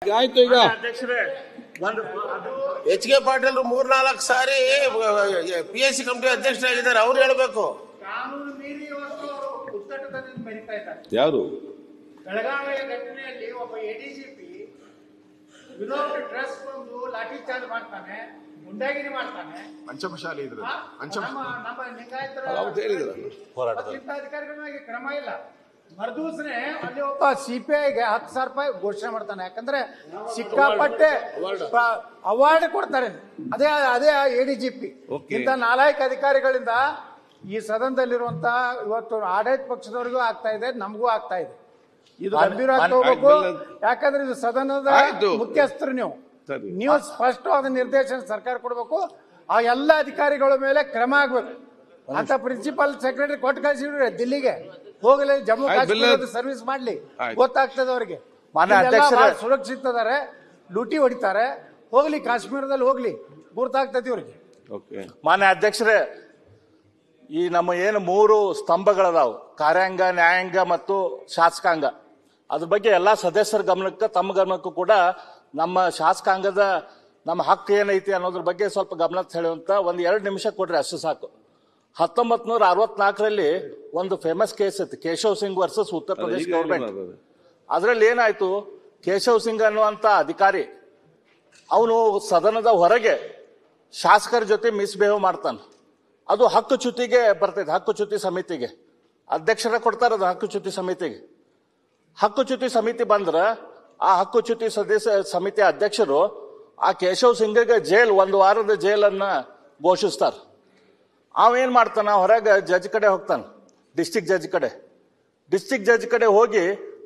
ಆಯ್ತು. ಈಗ ಅಧ್ಯಕ್ಷರೇ, ಎಚ್ ಕೆ ಪಾಟೀಲ್ 3-4 ಸಾರಿ PSC ಕಮಿಟಿ ಅಧ್ಯಕ್ಷರಾಗಿದ್ದಾರೆ. ಅವ್ರು ಹೇಳ್ಬೇಕು. ಕಾನೂನು ಮೀರಿ ಪುಸ್ತಕದಲ್ಲಿ ಬರೀತಾ ಇದ್ದಾರೆ. ಯಾರು? ಬೆಳಗಾವಿಯ ಘಟನೆಯಲ್ಲಿ ಒಬ್ಬ ADGP ವಿನೋದ್ ಡ್ರೆಸ್ ಬಂದು ಲಾಠಿ ಚಾರ್ಜ್ ಮಾಡ್ತಾನೆ, ಗುಂಡಾಗಿರಿ ಮಾಡ್ತಾನೆ. ಪಂಚಮಶಾಲಿ ಇದ್ರು ನಮ್ಮ ಲಿಂಗಾಯತರ ಅಧಿಕಾರಿಗಳ ಮೇಲೆ ಕ್ರಮ ಇಲ್ಲ. ಮರುದಿವಸನೆ ಅಲ್ಲಿ ಒಬ್ಬ CPIಗೆ 10,000 ರೂಪಾಯಿ ಘೋಷಣೆ ಮಾಡ್ತಾನೆ. ಯಾಕಂದ್ರೆ ಸಿಕ್ಕಾಪಟ್ಟೆ ಅವಾರ್ಡ್ ಕೊಡ್ತಾರೆ. ಅದೇ ADGP. ಇಂಥ 4 ಅಧಿಕಾರಿಗಳಿಂದ ಈ ಸದನದಲ್ಲಿರುವಂತ ಇವತ್ತು ಆಡಳಿತ ಪಕ್ಷದವರಿಗೂ ಆಗ್ತಾ ಇದೆ, ನಮಗೂ ಆಗ್ತಾ ಇದೆ. ಇದು ಗಂಭೀರ ಹೋಗ್ಬೇಕು. ಯಾಕಂದ್ರೆ ಇದು ಸದನದ ಮುಖ್ಯಸ್ಥರು. ನೀವು ಸ್ಪಷ್ಟವಾದ ನಿರ್ದೇಶನ ಸರ್ಕಾರ ಕೊಡಬೇಕು. ಆ ಎಲ್ಲ ಅಧಿಕಾರಿಗಳ ಮೇಲೆ ಕ್ರಮ ಆಗ್ಬೇಕು ಅಂತ ಪ್ರಿನ್ಸಿಪಲ್ ಸೆಕ್ರೆಟರಿ ಕೊಟ್ಟು ಕಳಿಸಿಡ್ರಿ. ದಿಲ್ಲಿಗೆ ಹೋಗಲಿ, ಜಮ್ಮು ಕಾಶ್ಮೀರದ ಸರ್ವಿಸ್ ಮಾಡ್ಲಿ, ಗೊತ್ತಾಗ್ತದೆ ಅವ್ರಿಗೆ. ಸುರಕ್ಷಿತ ಅದಾರೆ, ಲೂಟಿ ಹೊಡಿತಾರೆ, ಹೋಗ್ಲಿ ಕಾಶ್ಮೀರದಲ್ಲಿ ಹೋಗ್ಲಿ, ಗುರ್ತಾಗ್ತದೆ ಇವ್ರಿಗೆ. ಮಾನ್ಯ ಅಧ್ಯಕ್ಷರೇ, ಈ ನಮ್ಮ ಏನು 3 ಸ್ತಂಭಗಳದಾವು, ಕಾರ್ಯಾಂಗ, ನ್ಯಾಯಾಂಗ ಮತ್ತು ಶಾಸಕಾಂಗ, ಅದ್ರ ಬಗ್ಗೆ ಎಲ್ಲಾ ಸದಸ್ಯರ ಗಮನಕ್ಕೆ, ತಮ್ಮ ಗಮನಕ್ಕೂ ಕೂಡ ನಮ್ಮ ಶಾಸಕಾಂಗದ ನಮ್ಮ ಹಕ್ಕು ಏನೈತಿ ಅನ್ನೋದ್ರ ಬಗ್ಗೆ ಸ್ವಲ್ಪ ಗಮನ ಹೇಳುವಂತ 1-2 ನಿಮಿಷ ಕೊಡ್ರಿ, ಅಷ್ಟು ಸಾಕು. 1964ರಲ್ಲಿ ಒಂದು ಫೇಮಸ್ ಕೇಸ್ ಇತ್ತು, ಕೇಶವ್ ಸಿಂಗ್ ವರ್ಸಸ್ ಉತ್ತರ ಪ್ರದೇಶ ಗೌರ್ಮೆಂಟ್. ಅದರಲ್ಲಿ ಏನಾಯ್ತು, ಕೇಶವ್ ಸಿಂಗ್ ಅನ್ನುವಂತ ಅಧಿಕಾರಿ ಅವನು ಸದನದ ಹೊರಗೆ ಶಾಸಕರ ಜೊತೆ ಮಿಸ್ಬಿಹೇವ್ ಮಾಡ್ತಾನೆ. ಅದು ಹಕ್ಕುಚ್ಯುತಿಗೆ ಬರ್ತೈತೆ, ಹಕ್ಕುಚ್ಯುತಿ ಸಮಿತಿಗೆ ಅಧ್ಯಕ್ಷರ ಕೊಡ್ತಾರೆ. ಅದು ಹಕ್ಕುಚ್ಯುತಿ ಸಮಿತಿಗೆ. ಹಕ್ಕುಚ್ಯುತಿ ಸಮಿತಿ ಬಂದ್ರ ಆ ಹಕ್ಕುಚ್ಯುತಿ ಸಮಿತಿ ಅಧ್ಯಕ್ಷರು ಆ ಕೇಶವ್ ಸಿಂಗ್ಗೆ 1 ವಾರದ ಜೈಲನ್ನ ಘೋಷಿಸ್ತಾರ. ಅವೇನ್ ಮಾಡ್ತಾನ, ಹೊರಗೆ ಜಡ್ಜ್ ಕಡೆ ಹೋಗ್ತಾನ, ಡಿಸ್ಟಿಕ್ ಜಡ್ಜ್ ಕಡೆ ಹೋಗಿ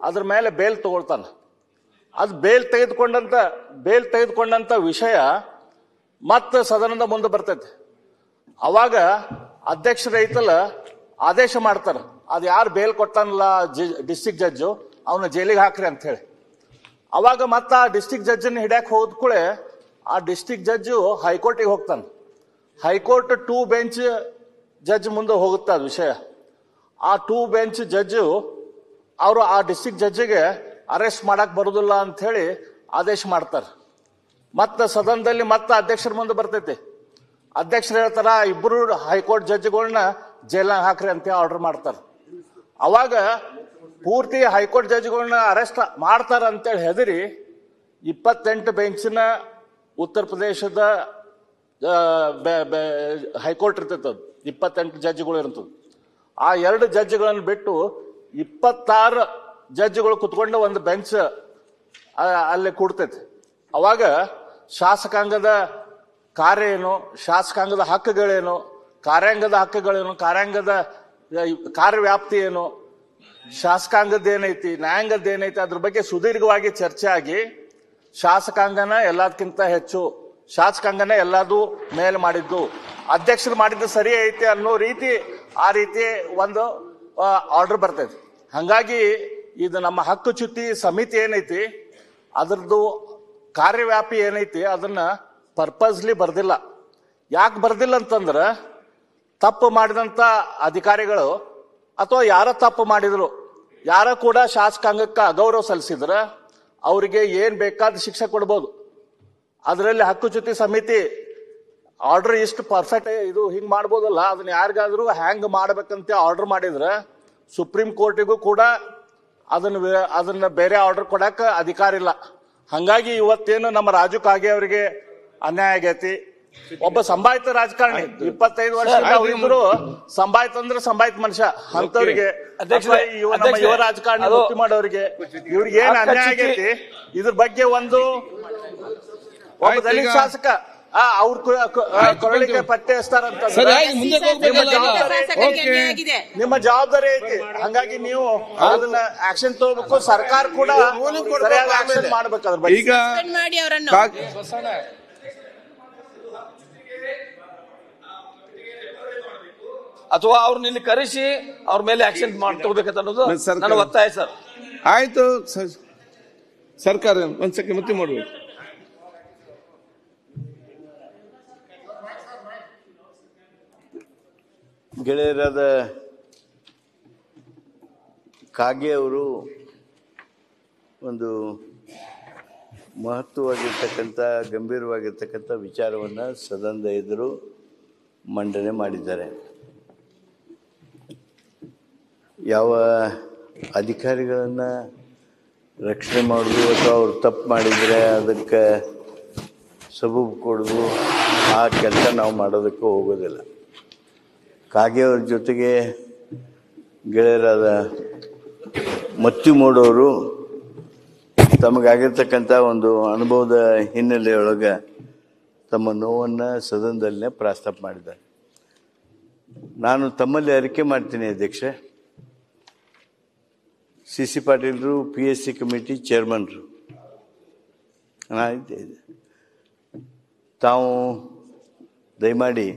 ಅದ್ರ ಮೇಲೆ ಬೇಲ್ ತಗೊಳ್ತಾನ. ಅದು ಬೇಲ್ ತೆಗೆದುಕೊಂಡಂತ ವಿಷಯ ಮತ್ತೆ ಸದನದ ಮುಂದೆ ಬರ್ತೈತೆ. ಅವಾಗ ಅಧ್ಯಕ್ಷರ ಐತಲ್ಲ ಆದೇಶ ಮಾಡ್ತಾರ, ಅದು ಯಾರು ಬೇಲ್ ಕೊಟ್ಟಾನಲ್ಲ ಡಿಸ್ಟಿಕ್ ಜಡ್ಜು, ಅವನ ಜೈಲಿಗೆ ಹಾಕ್ರಿ ಅಂತ ಹೇಳಿ. ಅವಾಗ ಮತ್ತೆ ಆ ಡಿಸ್ಟಿಕ್ ಜಡ್ಜನ್ನ ಹಿಡ್ಯಾಕ್ ಹೋದ್ಕೂಳೆ ಆ ಡಿಸ್ಟಿಕ್ ಜಡ್ಜು ಹೈಕೋರ್ಟಿಗೆ ಹೋಗ್ತಾನೆ. ಹೈಕೋರ್ಟ್ 2 ಬೆಂಚ್ ಜಡ್ಜ್ ಮುಂದೆ ಹೋಗುತ್ತೆ ಅದು ವಿಷಯ. ಆ 2 ಬೆಂಚ್ ಜಡ್ಜು ಅವರು ಆ ಡಿಸ್ಟಿಕ್ ಜಡ್ಜಿಗೆ ಅರೆಸ್ಟ್ ಮಾಡಕ್ ಬರುದಿಲ್ಲ ಅಂತ ಹೇಳಿ ಆದೇಶ ಮಾಡ್ತಾರೆ. ಮತ್ತೆ ಸದನದಲ್ಲಿ ಮತ್ತೆ ಅಧ್ಯಕ್ಷರ ಮುಂದೆ ಬರ್ತೈತಿ. ಅಧ್ಯಕ್ಷರು ಹೇಳ್ತಾರ, 2 ಹೈಕೋರ್ಟ್ ಜಡ್ಜ್ಗಳನ್ನ ಜೈಲಾಗ ಹಾಕ್ರಿ ಅಂತ ಆರ್ಡರ್ ಮಾಡ್ತಾರೆ. ಅವಾಗ ಪೂರ್ತಿ ಹೈಕೋರ್ಟ್ ಜಡ್ಜ್ಗಳನ್ನ ಅರೆಸ್ಟ್ ಮಾಡ್ತಾರ ಅಂತೇಳಿ ಹೆದರಿ 28 ಬೆಂಚಿನ ಉತ್ತರ ಪ್ರದೇಶದ ಹೈಕೋರ್ಟ್ ಇರ್ತೈತೆ, 28 ಜಡ್ಜ್ಗಳು ಇರ್ತದೆ. ಆ 2 ಜಡ್ಜ್ಗಳನ್ನು ಬಿಟ್ಟು 26 ಜಡ್ಜ್ಗಳು ಕುತ್ಕೊಂಡು ಒಂದು ಬೆಂಚ್ ಅಲ್ಲಿ ಕೂಡ್ತೈತಿ. ಅವಾಗ ಶಾಸಕಾಂಗದ ಕಾರ್ಯ ಏನು, ಶಾಸಕಾಂಗದ ಹಕ್ಕುಗಳೇನು, ಕಾರ್ಯಾಂಗದ ಹಕ್ಕುಗಳೇನು, ಕಾರ್ಯಾಂಗದ ಕಾರ್ಯವ್ಯಾಪ್ತಿ ಏನು, ಶಾಸಕಾಂಗದ ಏನೈತಿ, ನ್ಯಾಯಾಂಗದ ಏನೈತಿ, ಅದ್ರ ಬಗ್ಗೆ ಸುದೀರ್ಘವಾಗಿ ಚರ್ಚೆ ಆಗಿ ಶಾಸಕಾಂಗನ ಎಲ್ಲದಕ್ಕಿಂತ ಹೆಚ್ಚು, ಶಾಸಕಾಂಗನ ಎಲ್ಲದೂ ಮೇಲ್ ಮಾಡಿದ್ದು, ಅಧ್ಯಕ್ಷರು ಮಾಡಿದ್ದು ಸರಿ ಐತಿ ಅನ್ನೋ ರೀತಿ ಆ ರೀತಿ ಒಂದು ಆರ್ಡರ್ ಬರ್ತೈತಿ. ಹಂಗಾಗಿ ಇದು ನಮ್ಮ ಹಕ್ಕುಚ್ಯುತಿ ಸಮಿತಿ ಏನೈತಿ ಅದ್ರದ್ದು ಕಾರ್ಯವ್ಯಾಪಿ ಏನೈತಿ ಅದನ್ನ ಪರ್ಪಸ್ಲಿ ಬರ್ದಿಲ್ಲ. ಯಾಕೆ ಬರ್ದಿಲ್ಲ ಅಂತಂದ್ರ, ತಪ್ಪು ಮಾಡಿದಂತ ಅಧಿಕಾರಿಗಳು ಅಥವಾ ಯಾರ ತಪ್ಪು ಮಾಡಿದ್ರು, ಯಾರ ಕೂಡ ಶಾಸಕಾಂಗಕ್ಕೆ ಅಗೌರವ ಸಲ್ಲಿಸಿದ್ರ ಅವರಿಗೆ ಏನ್ ಬೇಕಾದ ಶಿಕ್ಷೆ ಕೊಡ್ಬೋದು. ಅದರಲ್ಲಿ ಹಕ್ಕುಚ್ಯುತಿ ಸಮಿತಿ ಆರ್ಡರ್ ಇಷ್ಟು ಪರ್ಫೆಕ್ಟ್ ಇದು ಹಿಂಗ್ ಮಾಡ್ಬೋದಲ್ಲ, ಅದನ್ನ ಯಾರಿಗಾದ್ರೂ ಹ್ಯಾಂಗ್ ಮಾಡ್ಬೇಕಂತ ಆರ್ಡರ್ ಮಾಡಿದ್ರೆ ಸುಪ್ರೀಂ ಕೋರ್ಟಿಗೂ ಕೂಡ ಅದನ್ನ ಬೇರೆ ಆರ್ಡರ್ ಕೊಡಕ್ ಅಧಿಕಾರ ಇಲ್ಲ. ಹಂಗಾಗಿ ಇವತ್ತೇನು ನಮ್ಮ ರಾಜು ಕಾಗೆ ಅವರಿಗೆ ಅನ್ಯಾಯ ಆಗೈತಿ. ಒಬ್ಬ ಸಂಭಾವಿತ ರಾಜಕಾರಣಿ 25 ವರ್ಷ ಇದ್ರು, ಸಂಭಾವಿತ ಅಂದ್ರೆ ಸಂಭಾವಿತ ಮನುಷ್ಯ ಅಂತವ್ರಿಗೆ, ಯುವ ರಾಜಕಾರಣಿ ಮುಕ್ತಿ ಮಾಡೋರಿಗೆ ಇವ್ರಿಗೆ ಏನ್ ಅನ್ಯಾಯ ಆಗೈತಿ ಇದ್ರ ಬಗ್ಗೆ ಒಬ್ಬ ದಲಿತ ಶಾಸಕ ಅವ್ರ ಕೊರಳಿಗೆ ಪಟ್ಟೆ ಹಚ್ತಾರಂತ ನಿಮ್ಮ ಜವಾಬ್ದಾರಿ ಐತಿ. ಹಂಗಾಗಿ ನೀವು ಅದನ್ನ ಆಕ್ಷನ್ ತಗೋಬೇಕು. ಸರ್ಕಾರ ಕೂಡ ಸರಿಯಾದ ಆಕ್ಷನ್ ಮಾಡ್ಬೇಕು ಅದ್ರ ಬಗ್ಗೆ. ಈಗ ಅಥವಾ ಅವ್ರನ್ನ ಇಲ್ಲಿ ಕರೆಸಿ ಅವ್ರ ಮೇಲೆ ಆಕ್ಷನ್ ತಗೋಬೇಕಂತ ಅನ್ನೋದು ನನ್ನ ಒತ್ತಾಯ ಸರ್. ಆಯ್ತು, ಸರ್ಕಾರ ಒಂದ್ಸಕ್ಕೆ ಮತ್ತೆ ಮಾಡ್ಬೇಕು. ಗೆಳೆಯರಾದ ಕಾಗೆ ಅವರು ಒಂದು ಮಹತ್ವವಾಗಿರ್ತಕ್ಕಂಥ ಗಂಭೀರವಾಗಿರ್ತಕ್ಕಂಥ ವಿಚಾರವನ್ನು ಸದನದ ಎದುರು ಮಂಡನೆ ಮಾಡಿದ್ದಾರೆ. ಯಾವ ಅಧಿಕಾರಿಗಳನ್ನು ರಕ್ಷಣೆ ಮಾಡೋದು ಅಥವಾ ಅವ್ರು ತಪ್ಪು ಮಾಡಿದರೆ ಅದಕ್ಕೆ ಸಬೂಬು ಕೊಡೋದು ಆ ಕೆಲಸ ನಾವು ಮಾಡೋದಕ್ಕೆ ಹೋಗೋದಿಲ್ಲ. ಕಾಗೆಯವ್ರ ಜೊತೆಗೆ ಗೆಳೆಯರಾದ ಮತ್ತಿ ಮೋಡವರು ತಮಗಾಗಿರ್ತಕ್ಕಂಥ ಒಂದು ಅನುಭವದ ಹಿನ್ನೆಲೆಯೊಳಗೆ ತಮ್ಮ ನೋವನ್ನು ಸದನದಲ್ಲೇ ಪ್ರಸ್ತಾಪ ಮಾಡಿದ್ದಾರೆ. ನಾನು ತಮ್ಮಲ್ಲಿ ಅರಿಕೆ ಮಾಡ್ತೀನಿ ಅಧ್ಯಕ್ಷೆ, CC ಪಾಟೀಲ್ರು PSC ಕಮಿಟಿ ಚೇರ್ಮನ್ರು ತಾವು ದಯಮಾಡಿ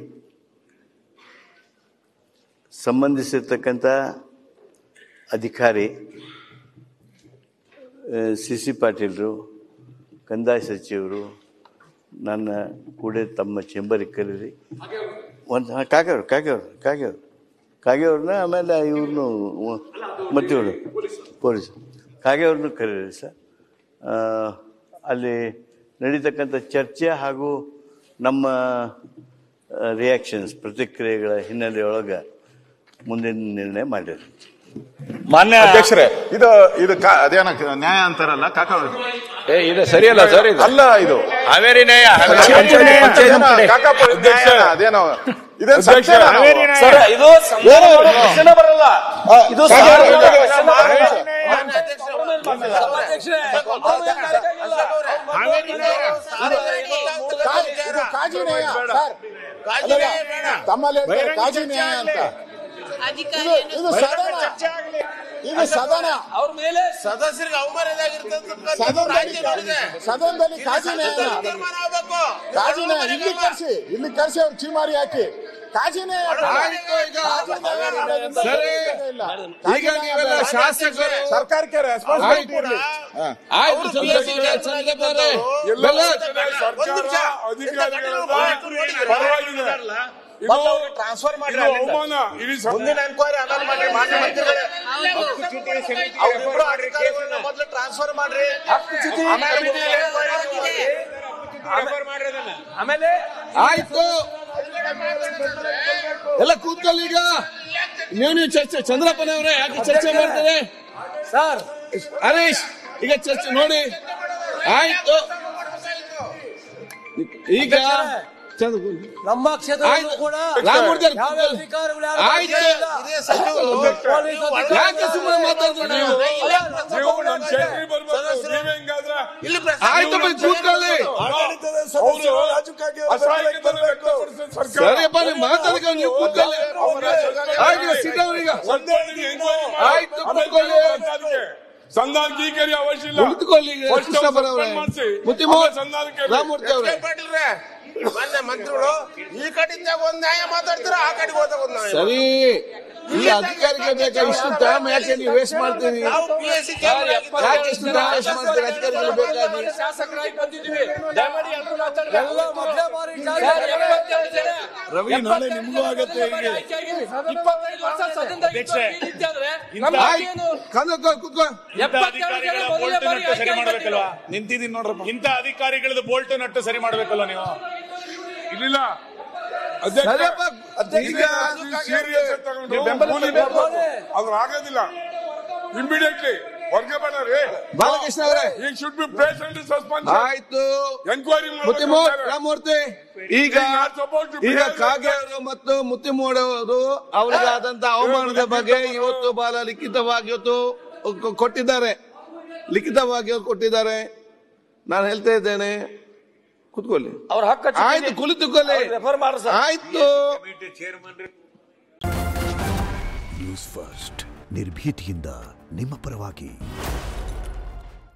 ಸಂಬಂಧಿಸಿರ್ತಕ್ಕಂಥ ಅಧಿಕಾರಿ CC ಪಾಟೀಲ್ರು, ಕಂದಾಯ ಸಚಿವರು ನನ್ನ ಕೂಡ ತಮ್ಮ ಚೇಂಬರಿಗೆ ಕರೀರಿ. ಒಂದು ಕಾಗೆಯವ್ರನ್ನ ಆಮೇಲೆ ಇವ್ರನ್ನೂ ಮತ್ತೆ ಪೊಲೀಸ್ ಕಾಗೆಯವ್ರನ್ನೂ ಕರೀರಿ ಸರ್. ಅಲ್ಲಿ ನಡೀತಕ್ಕಂಥ ಚರ್ಚೆ ಹಾಗೂ ನಮ್ಮ ರಿಯಾಕ್ಷನ್ಸ್ ಪ್ರತಿಕ್ರಿಯೆಗಳ ಹಿನ್ನೆಲೆಯೊಳಗೆ ಮುಂದಿನ ನಿರ್ಣಯ ಮಾಡಿರಿ. ಮಾನ್ಯ ಅಧ್ಯಕ್ಷರೇ, ಇದು ಅದೇನ ನ್ಯಾಯ ಅಂತಾರಲ್ಲ ಕಾಕ, ಇದು ಸರಿಯಲ್ಲ ಸರ್, ಇದು ಅಲ್ಲ, ಇದು ಹಾವೇರಿ ನ್ಯಾಯ ಅದೇನೋ ಸರ್, ಇದು ಬರಲ್ಲ, ಇದು ಇದು ಸದನ ಅವ್ರ ಮೇಲೆ ಸದಸ್ಯರಿಗೆ ಸದನದಲ್ಲಿ ಕಾಜಿನ ಇಲ್ಲಿ ಕರ್ಸಿ ಅವ್ರು ಚೀಮಾರಿ ಹಾಕಿ ಕಾಜಿನೇ ಈಗ ನೀವೆಲ್ಲ ಶಾಸಕರು ಸರ್ಕಾರಕ್ಕೆ ರೆಸ್ಪಾನ್ಸಿಬಿಲಿಟಿ ಟ್ರಾನ್ಸ್ಫರ್ ಮಾಡಿ ಮುಂದಿನ ಎನ್ಕ್ವೈರಿ ಆಮೇಲೆ ಮಾಡ್ರಿ. ಮಾನ್ಯ ಮಂತ್ರಿಗಳೇ, ಮೊದಲು ಟ್ರಾನ್ಸ್ಫರ್ ಮಾಡ್ರಿ, ಆಮೇಲೆ ಆಯ್ತು ಎಲ್ಲ ಕೂತ್ಕೊಳ್ಳಿ. ಈಗ ನೀವು ಚರ್ಚೆ, ಚಂದ್ರಪ್ಪನವರೇ ಯಾಕೆ ಚರ್ಚೆ ಮಾಡ್ತಾರೆ ಸರ್? ಹರೀಶ್ ಈಗ ಚರ್ಚೆ ನೋಡಿ. ಆಯ್ತು, ಈಗ ನಮ್ಮ ಕ್ಷೇತ್ರ ಕೂಡ ಆಯ್ತು, ಯಾಕೆ ಸುಮ್ಮನೆ ಮಾತಾಡ್ತಾರೆ ನೀವು? ಆಯ್ತು, ಕೂತ್ಕೊಳ್ಳಿ. ಸರಿಯಪ್ಪ, ನೀವು ಮಾತಾಡ್ಕೊಂಡು ನೀವು ಕೂತ್ಕೊಳ್ಳಿ. ಆಯ್ತು, ಸಿದ್ದವರೀಗ ಆಯ್ತು, ಕೂತ್ಕೊಳ್ಳಿ. ಕುಳಿತುಕೊಳ್ಳಿ. ಕೃಷ್ಣಪ್ಪನವರೇ, ರಾಮಮೂರ್ತಿ ಅವರೇ, ಮಾನ್ಯ ಮಂತ್ರಿಗಳು ಈ ಕಡೆಯಿಂದ ಒಂದ್ ನ್ಯಾಯ ಮಾತಾಡ್ತೀರಾ, ಆ ಕಡೆಗೆ ಹೋದಾಗ ಒಂದ್ ನ್ಯಾಯ. ಸರಿ, ಈ ಅಧಿಕಾರಿಗೆ ಬೇಕಾ ಇಷ್ಟು ಟೈಮ್ ಯಾಕೆ ನೀವು ವೇಸ್ಟ್ ಮಾಡ್ತೀವಿ? ಯಾಕೆ ಇಷ್ಟು ಟೈಮ್ ವೇಸ್ಟ್ ಮಾಡ್ತೀವಿ? ಅಧಿಕಾರಿಗಳು ಬೇಕಾಗಿ ಶಾಸಕರಾಗಿ ಬಂದಿದ್ದೀವಿ, ರವಿ, ನಾಳೆ ನಿಮಗೂ ಆಗತ್ತೆ. 25 ವರ್ಷ ಸದನದಲ್ಲಿ ಸರಿ ಮಾಡ್ಬೇಕಲ್ವಾ? ನಿಂತಿದ್ದೀನಿ ನೋಡ್ರಪ್ಪ, ಇಂಥ ಅಧಿಕಾರಿಗಳದ್ದು ಬೋಲ್ಟ್ ನಟ್ಟು ಸರಿ ಮಾಡ್ಬೇಕಲ್ವ ನೀವು? ಇಲ್ಲಿಲ್ಲ ಅದ್ರ ಆಗೋದಿಲ್ಲ. ಇಮಿಡಿಯೇಟ್ಲಿ ವರ್ಗಾವಣೆ. ಬಾಲಕೃಷ್ಣ ಅವರೇ, ಆಯ್ತು, ಎನ್ಕ್ವೈರಿ ರಾಮಮೂರ್ತಿ. ಈಗ ಕಾಗೆ ಅವರು ಮತ್ತು ಮುತ್ತಿಮೋಡ್ ಅವರು ಅವರಿಗಾದಂತಹ ಅವಮಾನದ ಬಗ್ಗೆ ಇವತ್ತು ಲಿಖಿತವಾಗಿ ಕೊಟ್ಟಿದ್ದಾರೆ. ನಾನು ಹೇಳ್ತಾ ಇದ್ದೇನೆ, ಕೂತ್ಕೊಳ್ಳಿ. ಅವ್ರ ಹಕ್ಕ ಆಯ್ತು, ಕುಳಿತುಕೊಳ್ಳಿ. ಆಯ್ತು. ನ್ಯೂಸ್ ಫಸ್ಟ್, ನಿರ್ಭೀತಿಯಿಂದ ನಿಮ್ಮ ಪರವಾಗಿ.